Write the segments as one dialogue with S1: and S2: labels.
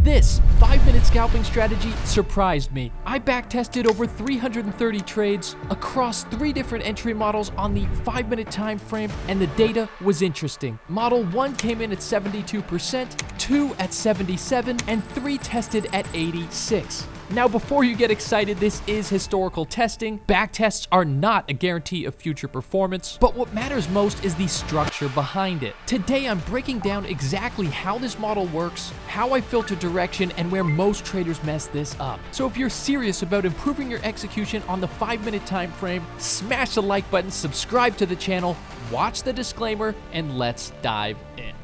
S1: This 5-minute scalping strategy surprised me. I backtested over 330 trades across 3 different entry models on the 5-minute time frame, and the data was interesting. Model 1 came in at 72%, 2 at 77%, and 3 tested at 86%. Now, before you get excited, this is historical testing. Backtests are not a guarantee of future performance, but what matters most is the structure behind it. Today, I'm breaking down exactly how this model works, how I filter direction, and where most traders mess this up. So if you're serious about improving your execution on the 5-minute time frame, smash the like button, subscribe to the channel, watch the disclaimer, and let's dive in.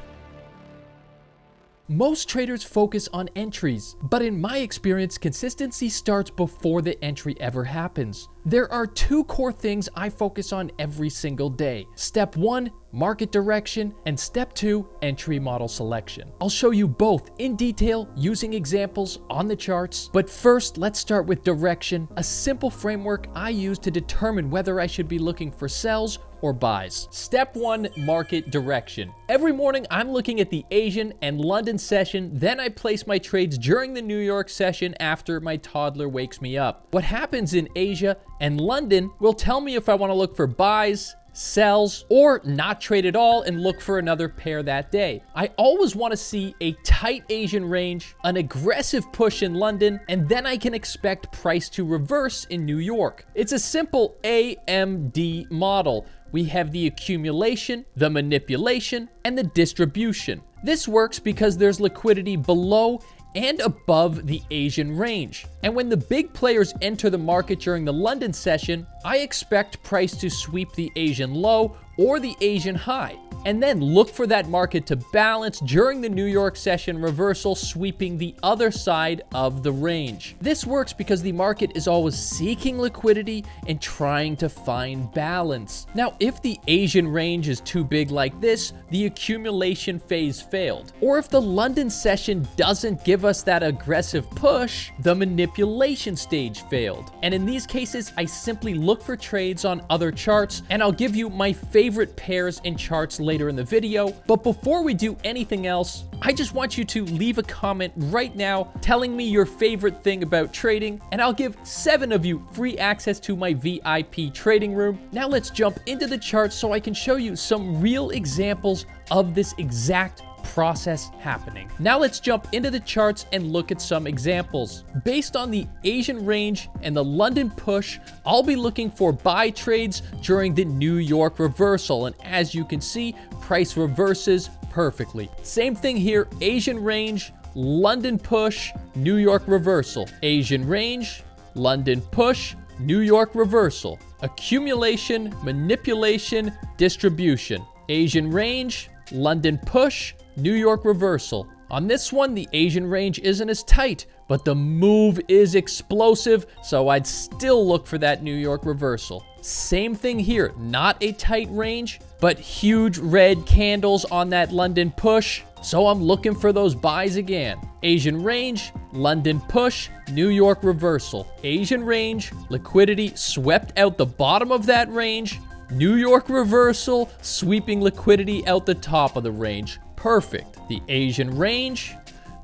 S1: Most traders focus on entries, but in my experience, consistency starts before the entry ever happens. There are 2 core things I focus on every single day. Step 1, market direction, and step 2, entry model selection. I'll show you both in detail using examples on the charts, but first let's start with direction, a simple framework I use to determine whether I should be looking for sells or buys. Step 1, market direction. Every morning I'm looking at the Asian and London session, then I place my trades during the New York session after my toddler wakes me up. What happens in Asia and London will tell me if I want to look for buys, sells, or not trade at all and look for another pair that day. I always want to see a tight Asian range, an aggressive push in London, and then I can expect price to reverse in New York. It's a simple AMD model. We have the accumulation, the manipulation, and the distribution. This works because there's liquidity below and above the Asian range. And when the big players enter the market during the London session, I expect price to sweep the Asian low or the Asian high, and then look for that market to balance during the New York session reversal, sweeping the other side of the range. This works because the market is always seeking liquidity and trying to find balance. Now, if the Asian range is too big like this, the accumulation phase failed. Or if the London session doesn't give us that aggressive push, the manipulation stage failed. And in these cases, I simply look for trades on other charts, and I'll give you my favorite pairs and charts later in the video. But before we do anything else, I just want you to leave a comment right now telling me your favorite thing about trading, and I'll give 7 of you free access to my VIP trading room. Now let's jump into the charts so I can show you some real examples of this exact process happening. Now let's jump into the charts and look at some examples. Based on the Asian range and the London push, I'll be looking for buy trades during the New York reversal, and as you can see, price reverses perfectly. Same thing here, Asian range, London push, New York reversal. Asian range, London push, New York reversal. Accumulation, manipulation, distribution. Asian range, London push, New York reversal. On this one, the Asian range isn't as tight, but the move is explosive, so I'd still look for that New York reversal. Same thing here, not a tight range, but huge red candles on that London push, so I'm looking for those buys again. Asian range, London push, New York reversal. Asian range, liquidity swept out the bottom of that range, New York reversal, sweeping liquidity out the top of the range. Perfect. The Asian range,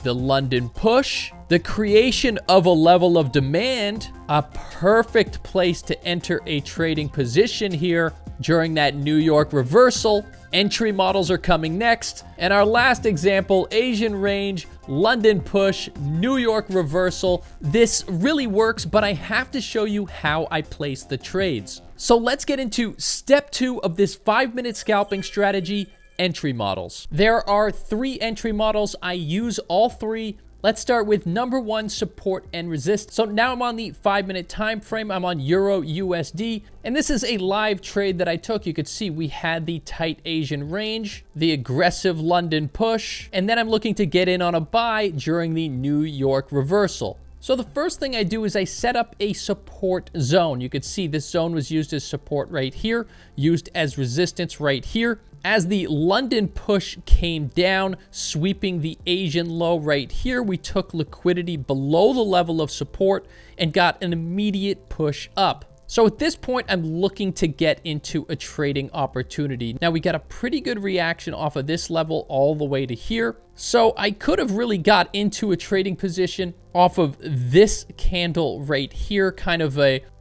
S1: the London push, the creation of a level of demand, a perfect place to enter a trading position here during that New York reversal. Entry models are coming next. And our last example, Asian range, London push, New York reversal. This really works, but I have to show you how I place the trades. So let's get into step 2 of this 5-minute scalping strategy, entry models. There are 3 entry models. I use all 3. Let's start with number 1, support and resist. So now I'm on the 5-minute time frame. I'm on Euro USD, and this is a live trade that I took. You could see we had the tight Asian range, the aggressive London push, and then I'm looking to get in on a buy during the New York reversal. So the first thing I do is I set up a support zone. You could see this zone was used as support right here, used as resistance right here. As the London push came down, sweeping the Asian low right here, we took liquidity below the level of support and got an immediate push up. So at this point, I'm looking to get into a trading opportunity. Now we got a pretty good reaction off of this level all the way to here. So I could have really got into a trading position off of this candle right here,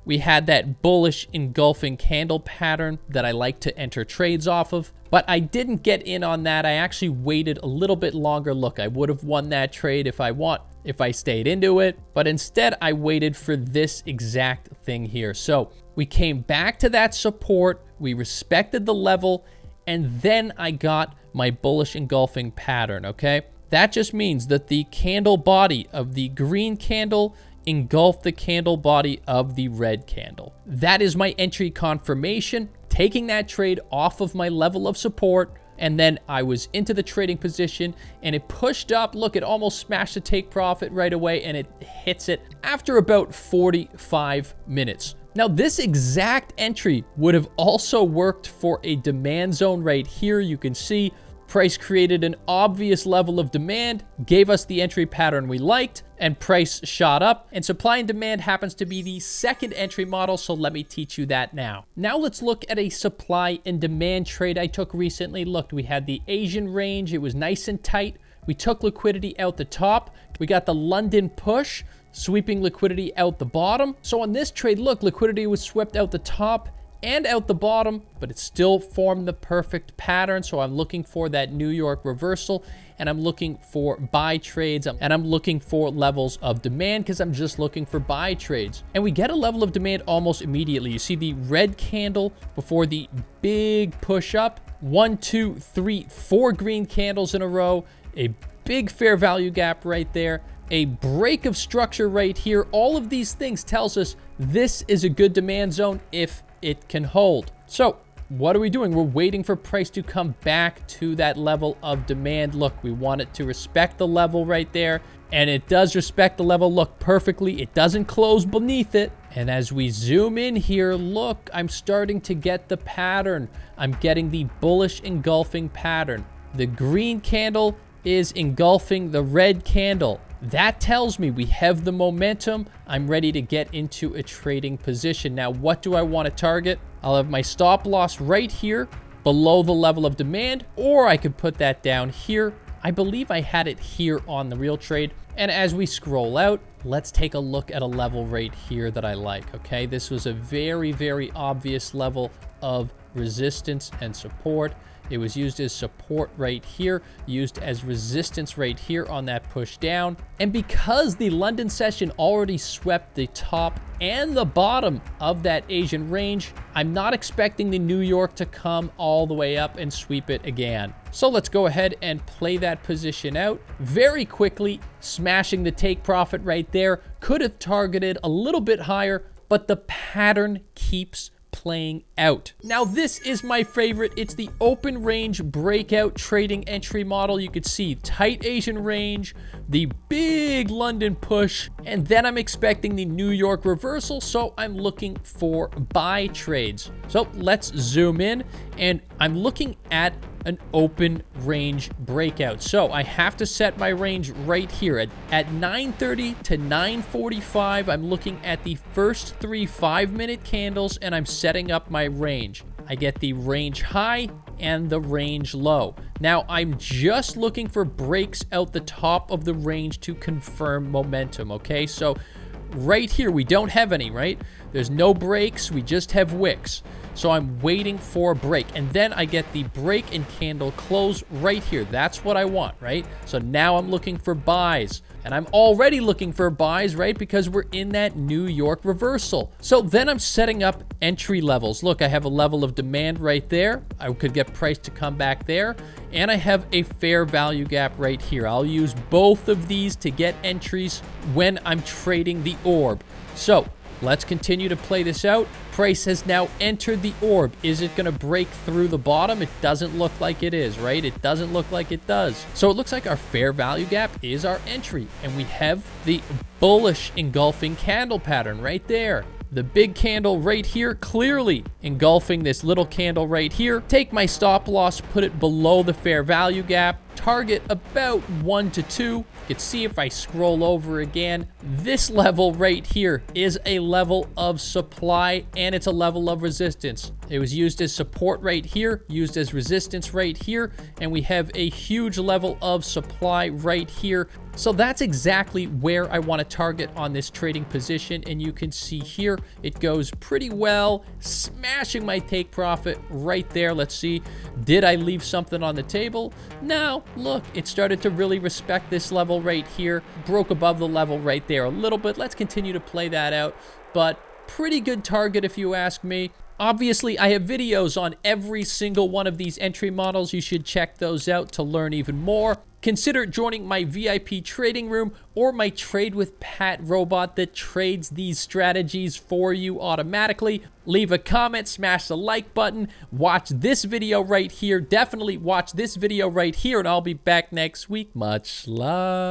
S1: we had that bullish engulfing candle pattern that I like to enter trades off of, but I didn't get in on that. I actually waited a little bit longer. Look, I would have won that trade if I stayed into it, but instead I waited for this exact thing here. So we came back to that support, we respected the level, and then I got my bullish engulfing pattern, okay? That just means that the candle body of the green candle engulfed the candle body of the red candle. That is my entry confirmation, taking that trade off of my level of support, and then I was into the trading position and it pushed up. Look, it almost smashed the take profit right away and it hits it after about 45 minutes. Now, this exact entry would have also worked for a demand zone right here. You can see price created an obvious level of demand, gave us the entry pattern we liked, and price shot up. And supply and demand happens to be the second entry model, so let me teach you that now. Now let's look at a supply and demand trade I took recently. Look, we had the Asian range. It was nice and tight. We took liquidity out the top. We got the London push, sweeping liquidity out the bottom. So on this trade, look, liquidity was swept out the top and out the bottom, but it still formed the perfect pattern. So I'm looking for that New York reversal, and I'm looking for buy trades, and I'm looking for levels of demand because I'm just looking for buy trades. And we get a level of demand almost immediately. You see the red candle before the big push up. 1, 2, 3, 4 green candles in a row, a big fair value gap right there, a break of structure right here. All of these things tells us this is a good demand zone if it can hold. So what are we doing? We're waiting for price to come back to that level of demand. Look, we want it to respect the level right there, and it does respect the level, look, perfectly. It doesn't close beneath it. And as we zoom in here, look, I'm starting to get the pattern. I'm getting the bullish engulfing pattern. The green candle is engulfing the red candle. That tells me we have the momentum. I'm ready to get into a trading position. Now, what do I want to target? I'll have my stop loss right here below the level of demand, or I could put that down here. I believe I had it here on the real trade. And as we scroll out, let's take a look at a level right here that I like, okay? This was a very, very obvious level of resistance and support. It was used as support right here, used as resistance right here on that push down. And because the London session already swept the top and the bottom of that Asian range, I'm not expecting the New York to come all the way up and sweep it again. So let's go ahead and play that position out very quickly, smashing the take profit right there. Could have targeted a little bit higher, but the pattern keeps playing out. Now, this is my favorite. It's the open range breakout trading entry model. You could see tight Asian range, the big London push, and then I'm expecting the New York reversal, so I'm looking for buy trades. So let's zoom in, and I'm looking at an open range breakout. So I have to set my range right here at 9:30 to 9:45. I'm looking at the first 3 5-minute candles, and I'm setting up my range. I get the range high and the range low. Now I'm just looking for breaks out the top of the range to confirm momentum, okay? So right here, we don't have any, right? There's no breaks, we just have wicks. So I'm waiting for a break, and then I get the break and candle close right here. That's what I want, right? So now I'm looking for buys, and I'm already looking for buys, right? Because we're in that New York reversal. So then I'm setting up entry levels. Look, I have a level of demand right there. I could get price to come back there, and I have a fair value gap right here. I'll use both of these to get entries when I'm trading the orb. So let's continue to play this out. Price has now entered the orb. Is it going to break through the bottom? It doesn't look like it is, right? It doesn't look like it does. So it looks like our fair value gap is our entry, and we have the bullish engulfing candle pattern right there. The big candle right here clearly engulfing this little candle right here. Take my stop loss, put it below the fair value gap, target about 1 to 2. You can see if I scroll over again, this level right here is a level of supply and it's a level of resistance. It was used as support right here, used as resistance right here, and we have a huge level of supply right here. So that's exactly where I want to target on this trading position, and you can see here it goes pretty well, smashing my take profit right there. Let's see, did I leave something on the table? No, look, it started to really respect this level right here, broke above the level right there a little bit. Let's continue to play that out, but pretty good target if you ask me. Obviously, I have videos on every single one of these entry models. You should check those out to learn even more. Consider joining my VIP trading room or my Trade with Pat robot that trades these strategies for you automatically. Leave a comment, smash the like button, watch this video right here. Definitely watch this video right here, and I'll be back next week. Much love.